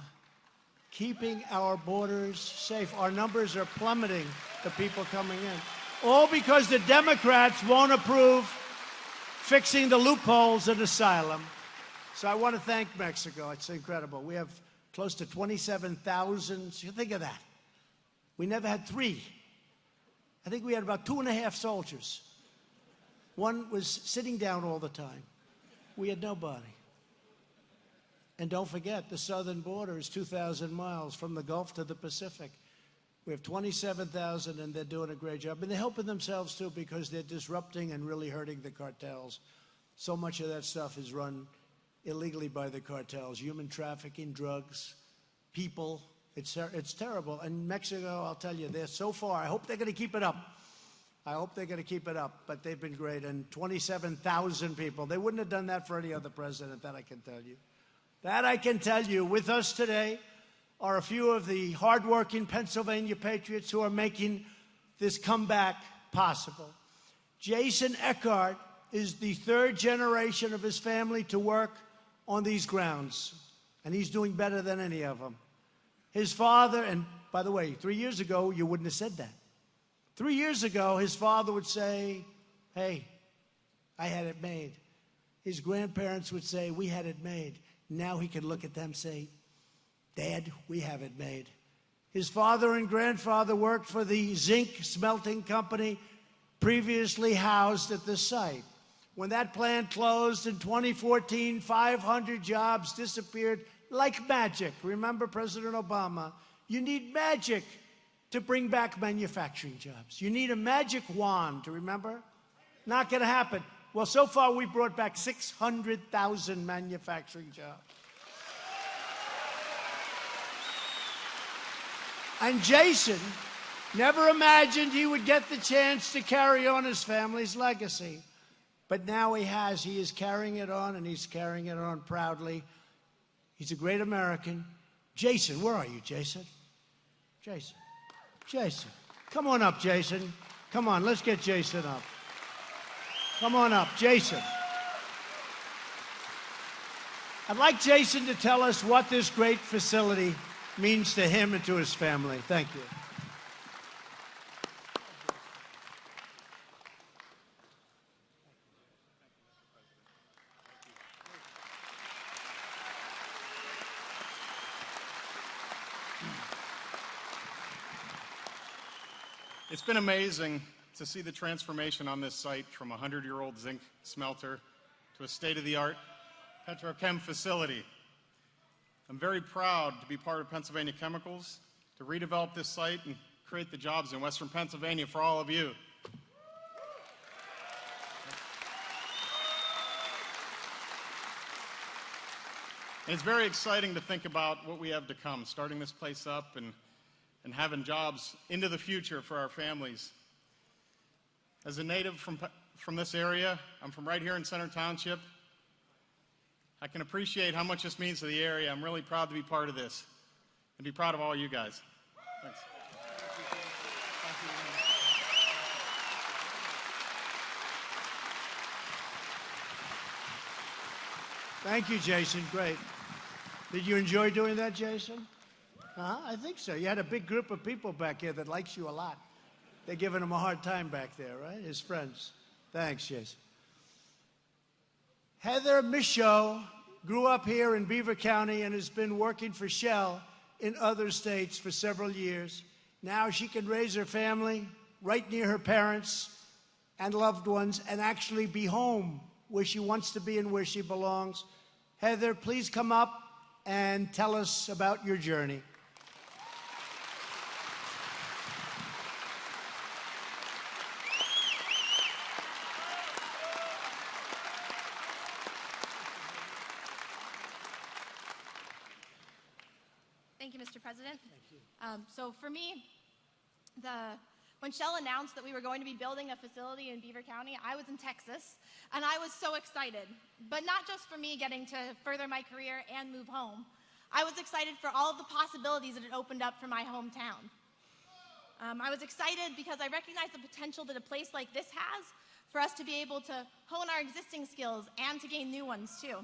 keeping our borders safe. Our numbers are plummeting, the people coming in. All because the Democrats won't approve fixing the loopholes in asylum. So I want to thank Mexico. It's incredible. We have close to 27,000. Think of that. We never had 3. I think we had about 2.5 soldiers. One was sitting down all the time. We had nobody. And don't forget, the southern border is 2,000 miles from the Gulf to the Pacific. We have 27,000, and they're doing a great job. And they're helping themselves, too, because they're disrupting and really hurting the cartels. So much of that stuff is run illegally by the cartels. Human trafficking, drugs, people. It's terrible. And Mexico, I'll tell you, they're so far. I hope they're going to keep it up. I hope they're going to keep it up. But they've been great. And 27,000 people. They wouldn't have done that for any other president, that I can tell you. That I can tell you. With us today are a few of the hardworking Pennsylvania patriots who are making this comeback possible. Jason Eckhardt is the 3rd generation of his family to work on these grounds, and he's doing better than any of them. His father, and by the way, 3 years ago, you wouldn't have said that. 3 years ago, his father would say, hey, I had it made. His grandparents would say, we had it made. Now he can look at them and say, Dad, we have it made. His father and grandfather worked for the zinc smelting company previously housed at the site. When that plant closed in 2014, 500 jobs disappeared like magic. Remember President Obama? You need magic to bring back manufacturing jobs. You need a magic wand, remember? Not going to happen. Well, so far we brought back 600,000 manufacturing jobs. And Jason never imagined he would get the chance to carry on his family's legacy. But now he has. He is carrying it on, and he's carrying it on proudly. He's a great American. Jason, where are you, Jason? Jason. Jason. Come on up, Jason. Come on, let's get Jason up. Come on up, Jason. I'd like Jason to tell us what this great facility means to him and to his family. Thank you. It's been amazing to see the transformation on this site from a 100-year-old zinc smelter to a state-of-the-art petrochem facility. I'm very proud to be part of Pennsylvania Chemicals, to redevelop this site and create the jobs in Western Pennsylvania for all of you. And it's very exciting to think about what we have to come, starting this place up and having jobs into the future for our families. As a native from this area, I'm from right here in Center Township. I can appreciate how much this means to the area. I'm really proud to be part of this and be proud of all you guys. Thanks. Thank you, Jason. Great. Did you enjoy doing that, Jason? I think so. You had a big group of people back here that likes you a lot. They're giving him a hard time back there, right? His friends. Thanks, Jason. Heather Michaud grew up here in Beaver County and has been working for Shell in other states for several years. Now she can raise her family right near her parents and loved ones and actually be home where she wants to be and where she belongs. Heather, please come up and tell us about your journey. Thank you, Mr. President. Thank you. So for me, when Shell announced that we were going to be building a facility in Beaver County, I was in Texas, and I was so excited. But not just for me getting to further my career and move home. I was excited for all of the possibilities that it opened up for my hometown. I was excited because I recognized the potential that a place like this has for us to be able to hone our existing skills and to gain new ones, too.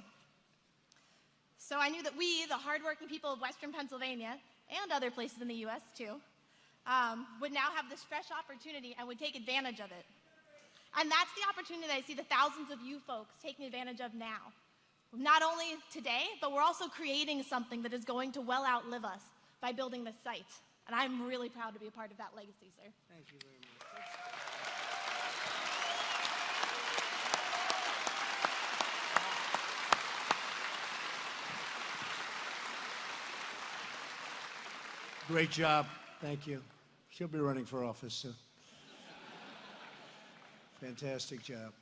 So I knew that we, the hardworking people of Western Pennsylvania, and other places in the U.S. too, would now have this fresh opportunity and would take advantage of it. And that's the opportunity that I see the thousands of you folks taking advantage of now. Not only today, but we're also creating something that is going to well outlive us by building this site. And I'm really proud to be a part of that legacy, sir. Thank you very much. Great job. Thank you. She'll be running for office soon. Fantastic job.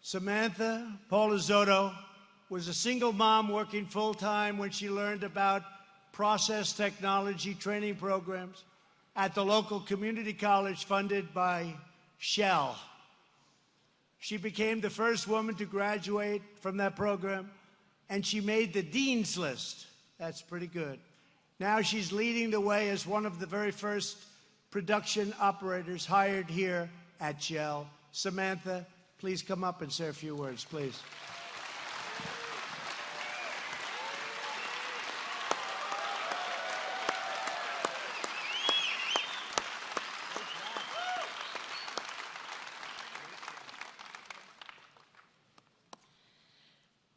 Samantha Paulizotto was a single mom working full-time when she learned about process technology training programs at the local community college funded by Shell. She became the first woman to graduate from that program, and she made the dean's list. That's pretty good. Now she's leading the way as one of the very first production operators hired here at Shell. Samantha, please come up and say a few words, please.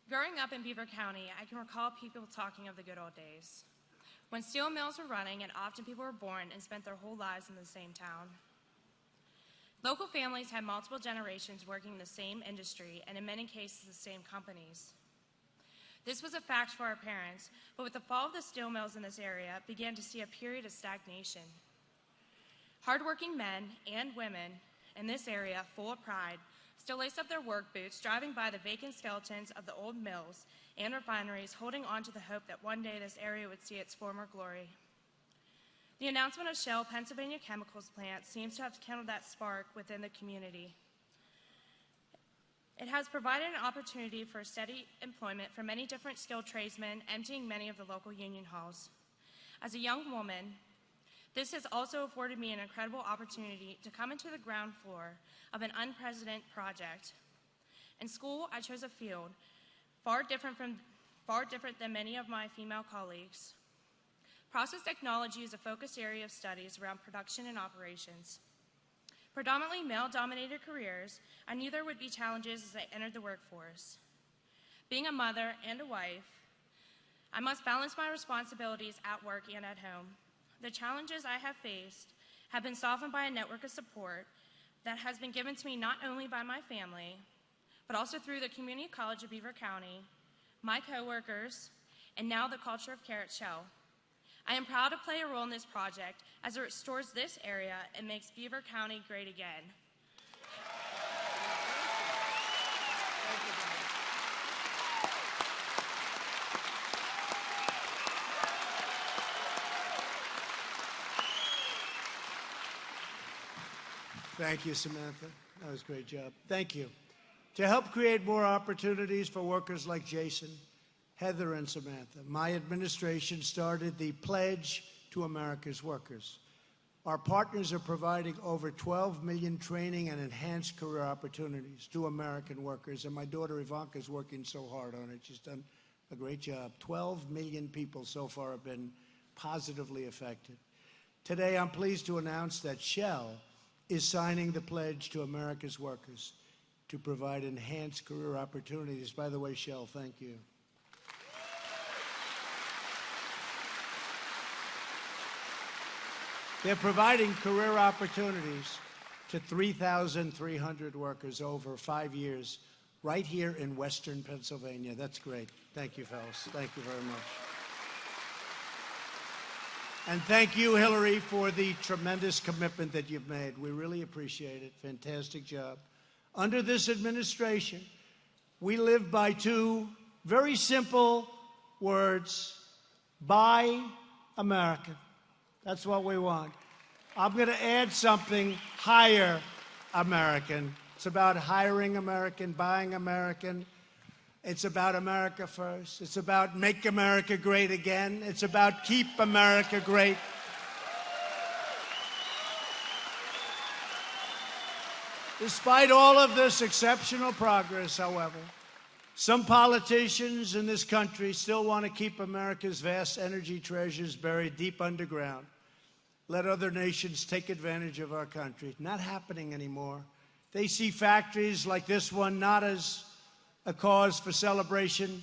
Growing up in Beaver County, I can recall people talking of the good old days, when steel mills were running and often people were born and spent their whole lives in the same town. Local families had multiple generations working in the same industry and in many cases the same companies. This was a fact for our parents, but with the fall of the steel mills in this area, began to see a period of stagnation. Hardworking men and women in this area, full of pride, still lace up their work boots, driving by the vacant skeletons of the old mills and refineries, holding on to the hope that one day this area would see its former glory. The announcement of Shell Pennsylvania Chemicals plant seems to have kindled that spark within the community. It has provided an opportunity for steady employment for many different skilled tradesmen, emptying many of the local union halls. As a young woman, this has also afforded me an incredible opportunity to come into the ground floor of an unprecedented project. In school, I chose a field far different than many of my female colleagues. Process technology is a focused area of studies around production and operations. Predominantly male-dominated careers, I knew there would be challenges as I entered the workforce. Being a mother and a wife, I must balance my responsibilities at work and at home. The challenges I have faced have been softened by a network of support that has been given to me not only by my family, but also through the Community College of Beaver County, my coworkers, and now the culture of care at Shell. I am proud to play a role in this project as it restores this area and makes Beaver County great again. Thank you, Samantha. That was a great job. Thank you. To help create more opportunities for workers like Jason, Heather, and Samantha, my administration started the Pledge to America's Workers. Our partners are providing over 12 million training and enhanced career opportunities to American workers, and my daughter Ivanka is working so hard on it. She's done a great job. 12 million people so far have been positively affected. Today, I'm pleased to announce that Shell is signing the pledge to America's workers to provide enhanced career opportunities. By the way, Shell, thank you. They're providing career opportunities to 3,300 workers over 5 years right here in Western Pennsylvania. That's great. Thank you, fellas. Thank you very much. And thank you, Hillary, for the tremendous commitment that you've made. We really appreciate it. Fantastic job. Under this administration, we live by two very simple words: Buy American. That's what we want. I'm going to add something: Hire American. It's about hiring American, buying American. It's about America first. It's about make America great again. It's about keep America great. Despite all of this exceptional progress, however, some politicians in this country still want to keep America's vast energy treasures buried deep underground. Let other nations take advantage of our country. Not happening anymore. They see factories like this one not as a cause for celebration,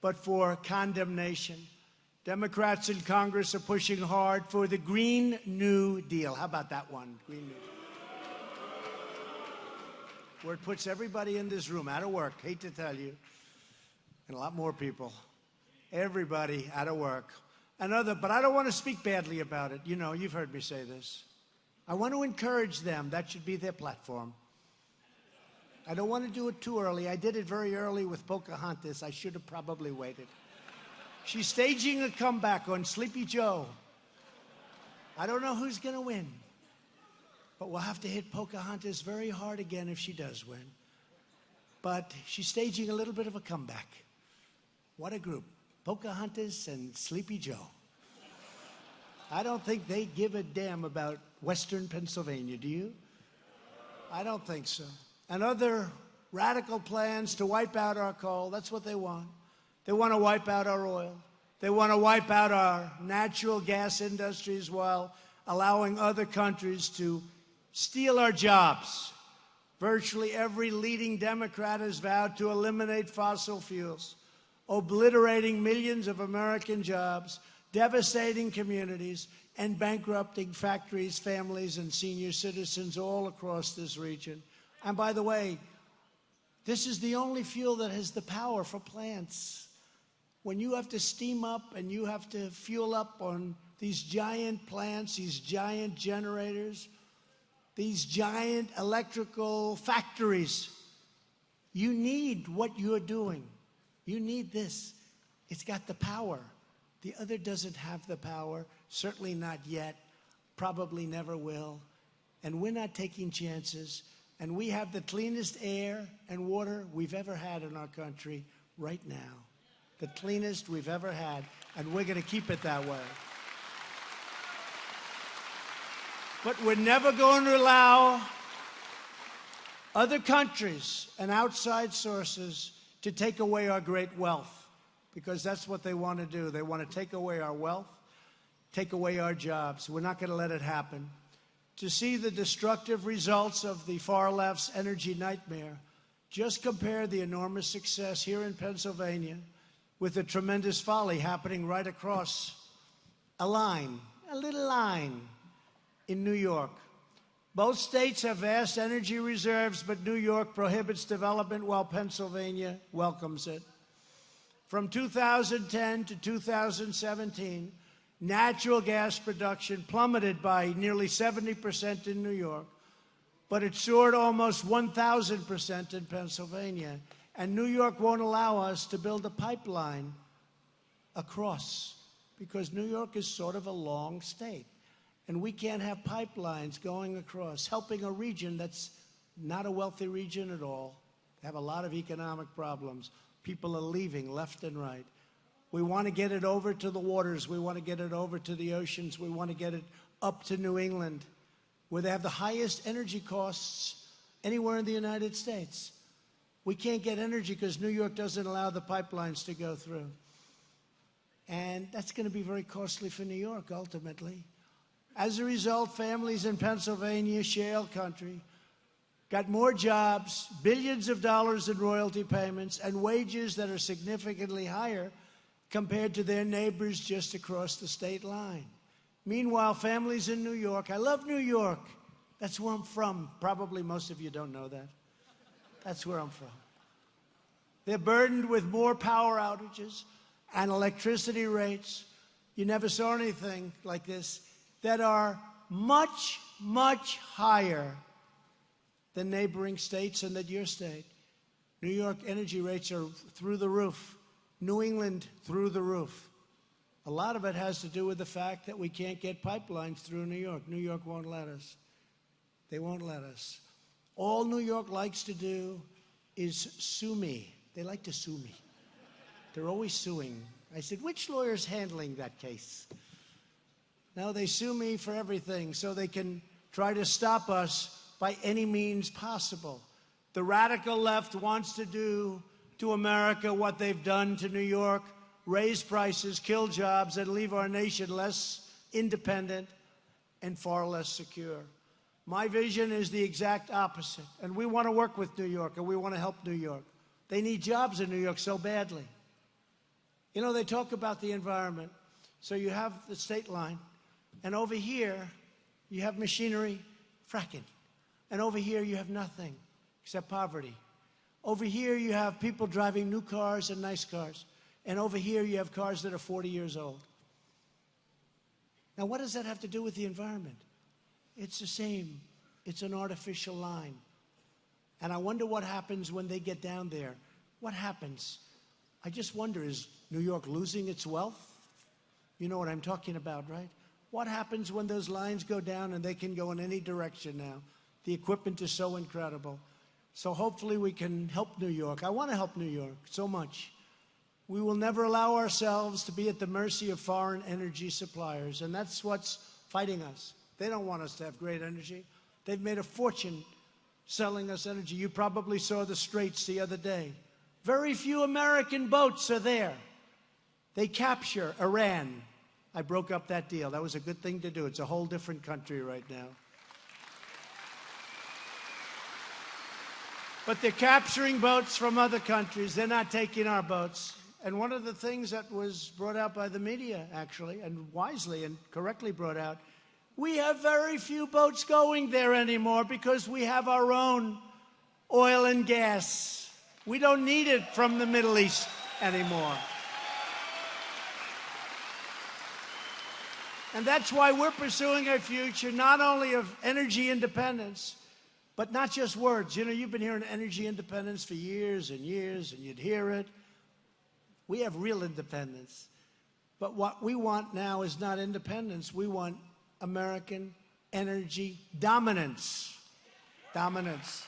but for condemnation. Democrats in Congress are pushing hard for the Green New Deal. How about that one? Green New Deal. Where it puts everybody in this room out of work, hate to tell you, and a lot more people. Everybody out of work. But I don't want to speak badly about it. You know, you've heard me say this. I want to encourage them. That should be their platform. I don't want to do it too early. I did it very early with Pocahontas. I should have probably waited. She's staging a comeback on Sleepy Joe. I don't know who's going to win, but we'll have to hit Pocahontas very hard again if she does win. But she's staging a little bit of a comeback. What a group. Pocahontas and Sleepy Joe. I don't think they give a damn about Western Pennsylvania, do you? I don't think so. And other radical plans to wipe out our coal, that's what they want. They want to wipe out our oil. They want to wipe out our natural gas industries while allowing other countries to steal our jobs. Virtually every leading Democrat has vowed to eliminate fossil fuels, obliterating millions of American jobs, devastating communities, and bankrupting factories, families, and senior citizens all across this region. And by the way, this is the only fuel that has the power for plants. When you have to steam up and you have to fuel up on these giant plants, these giant generators, these giant electrical factories, you need what you're doing. You need this. It's got the power. The other doesn't have the power, certainly not yet, probably never will. And we're not taking chances. And we have the cleanest air and water we've ever had in our country right now. The cleanest we've ever had. And we're going to keep it that way. But we're never going to allow other countries and outside sources to take away our great wealth, because that's what they want to do. They want to take away our wealth, take away our jobs. We're not going to let it happen. To see the destructive results of the far left's energy nightmare, just compare the enormous success here in Pennsylvania with the tremendous folly happening right across a line, a little line in New York. Both states have vast energy reserves, but New York prohibits development while Pennsylvania welcomes it. From 2010 to 2017, natural gas production plummeted by nearly 70% in New York, but it soared almost 1,000% in Pennsylvania. And New York won't allow us to build a pipeline across, because New York is sort of a long state. And we can't have pipelines going across, helping a region that's not a wealthy region at all. They have a lot of economic problems. People are leaving left and right. We want to get it over to the waters. We want to get it over to the oceans. We want to get it up to New England, where they have the highest energy costs anywhere in the United States. We can't get energy because New York doesn't allow the pipelines to go through. And that's going to be very costly for New York, ultimately. As a result, families in Pennsylvania, shale country, got more jobs, billions of dollars in royalty payments, and wages that are significantly higher compared to their neighbors just across the state line. Meanwhile, families in New York, I love New York. That's where I'm from. Probably most of you don't know that. That's where I'm from. They're burdened with more power outages and electricity rates. You never saw anything like this, that are much, much higher than neighboring states and than your state. New York energy rates are through the roof. New England, through the roof. A lot of it has to do with the fact that we can't get pipelines through New York. New York won't let us. They won't let us. All New York likes to do is sue me. They like to sue me. They're always suing. I said, which lawyer's handling that case? No, they sue me for everything so they can try to stop us by any means possible. The radical left wants to do to America what they've done to New York, raise prices, kill jobs, and leave our nation less independent and far less secure. My vision is the exact opposite, and we want to work with New York, and we want to help New York. They need jobs in New York so badly. You know, they talk about the environment. So you have the state line, and over here you have machinery, fracking. And over here you have nothing except poverty. Over here you have people driving new cars and nice cars. And over here you have cars that are 40 years old. Now, what does that have to do with the environment? It's the same. It's an artificial line. And I wonder what happens when they get down there. What happens? I just wonder, is New York losing its wealth? You know what I'm talking about, right? What happens when those lines go down and they can go in any direction now? The equipment is so incredible. So hopefully we can help New York. I want to help New York so much. We will never allow ourselves to be at the mercy of foreign energy suppliers, and that's what's fighting us. They don't want us to have great energy. They've made a fortune selling us energy. You probably saw the Straits the other day. Very few American boats are there. They capture Iran. I broke up that deal. That was a good thing to do. It's a whole different country right now. But they're capturing boats from other countries. They're not taking our boats. And one of the things that was brought out by the media, actually, and wisely and correctly brought out, we have very few boats going there anymore because we have our own oil and gas. We don't need it from the Middle East anymore. And that's why we're pursuing a future not only of energy independence, but not just words. You know, you've been hearing energy independence for years and years, and you'd hear it. We have real independence. But what we want now is not independence. We want American energy dominance. Dominance.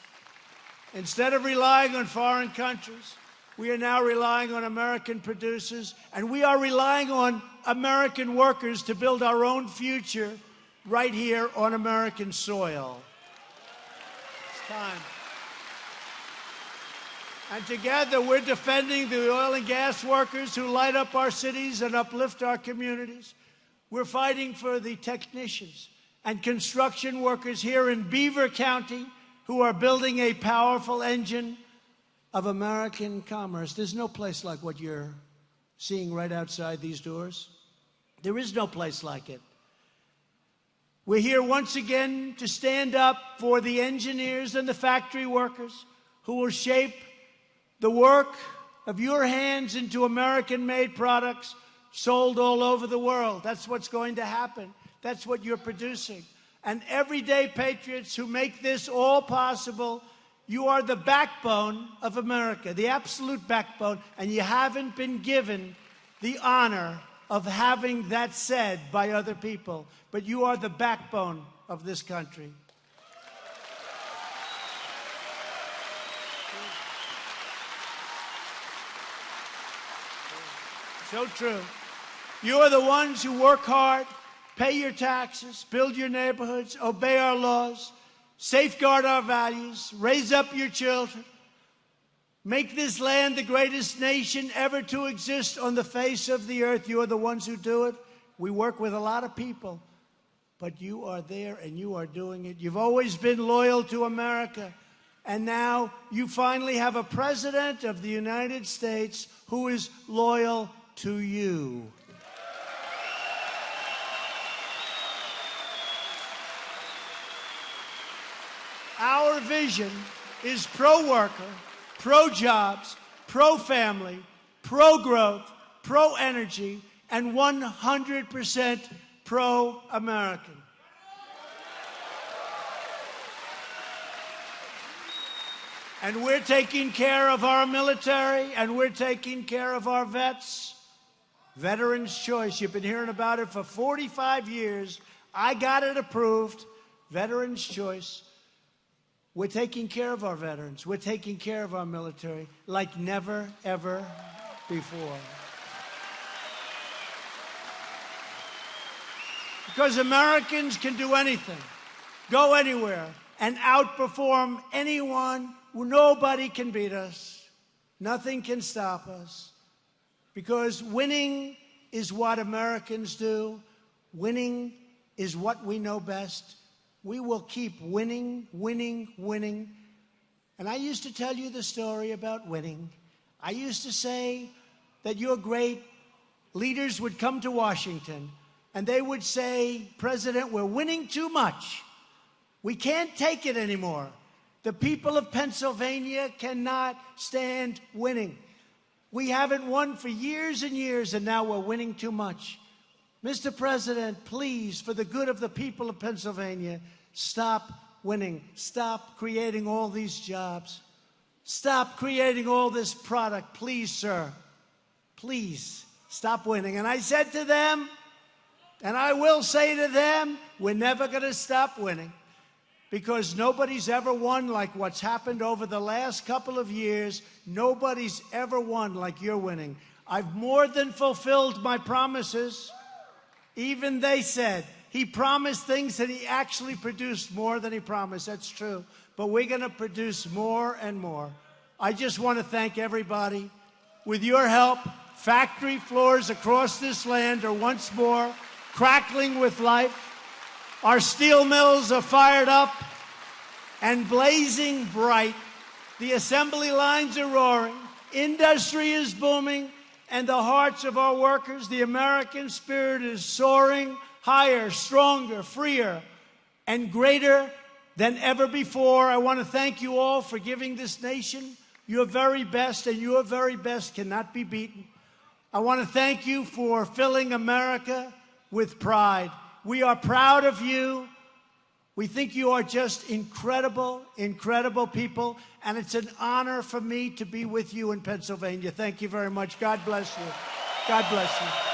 Instead of relying on foreign countries, we are now relying on American producers, and we are relying on American workers to build our own future right here on American soil. It's time. And together, we're defending the oil and gas workers who light up our cities and uplift our communities. We're fighting for the technicians and construction workers here in Beaver County who are building a powerful engine of American commerce. There's no place like what you're seeing right outside these doors. There is no place like it. We're here once again to stand up for the engineers and the factory workers who will shape the work of your hands into American-made products sold all over the world. That's what's going to happen. That's what you're producing. And everyday patriots who make this all possible, you are the backbone of America, the absolute backbone, and you haven't been given the honor of having that said by other people. But you are the backbone of this country. So true. You are the ones who work hard pay your taxes, build your neighborhoods, obey our laws, safeguard our values, raise up your children, make this land the greatest nation ever to exist on the face of the earth. You are the ones who do it. We work with a lot of people, but you are there and you are doing it. You've always been loyal to America, and now you finally have a president of the United States who is loyal to you. Our vision is pro-worker, pro-jobs, pro-family, pro-growth, pro-energy, and 100% pro-American. And we're taking care of our military, and we're taking care of our vets. Veterans' Choice, you've been hearing about it for 45 years. I got it approved. Veterans' Choice. We're taking care of our veterans. We're taking care of our military like never, ever before. Because Americans can do anything, go anywhere, and outperform anyone. Nobody can beat us. Nothing can stop us. Because winning is what Americans do. Winning is what we know best. We will keep winning, winning, winning. And I used to tell you the story about winning. I used to say that your great leaders would come to Washington and they would say, President, we're winning too much. We can't take it anymore. The people of Pennsylvania cannot stand winning. We haven't won for years and years, and now we're winning too much. Mr. President, please, for the good of the people of Pennsylvania, stop winning. Stop creating all these jobs. Stop creating all this product. Please, sir. Please, stop winning. And I said to them, and I will say to them, we're never going to stop winning. Because nobody's ever won like what's happened over the last couple of years. Nobody's ever won like you're winning. I've more than fulfilled my promises. Even they said he promised things and he actually produced more than he promised. That's true. But we're going to produce more and more. I just want to thank everybody. With your help, factory floors across this land are once more crackling with life. Our steel mills are fired up and blazing bright. The assembly lines are roaring. Industry is booming. And the hearts of our workers, the American spirit is soaring higher, stronger, freer, and greater than ever before. I want to thank you all for giving this nation your very best, and your very best cannot be beaten. I want to thank you for filling America with pride. We are proud of you. We think you are just incredible, incredible people, and it's an honor for me to be with you in Pennsylvania. Thank you very much. God bless you. God bless you.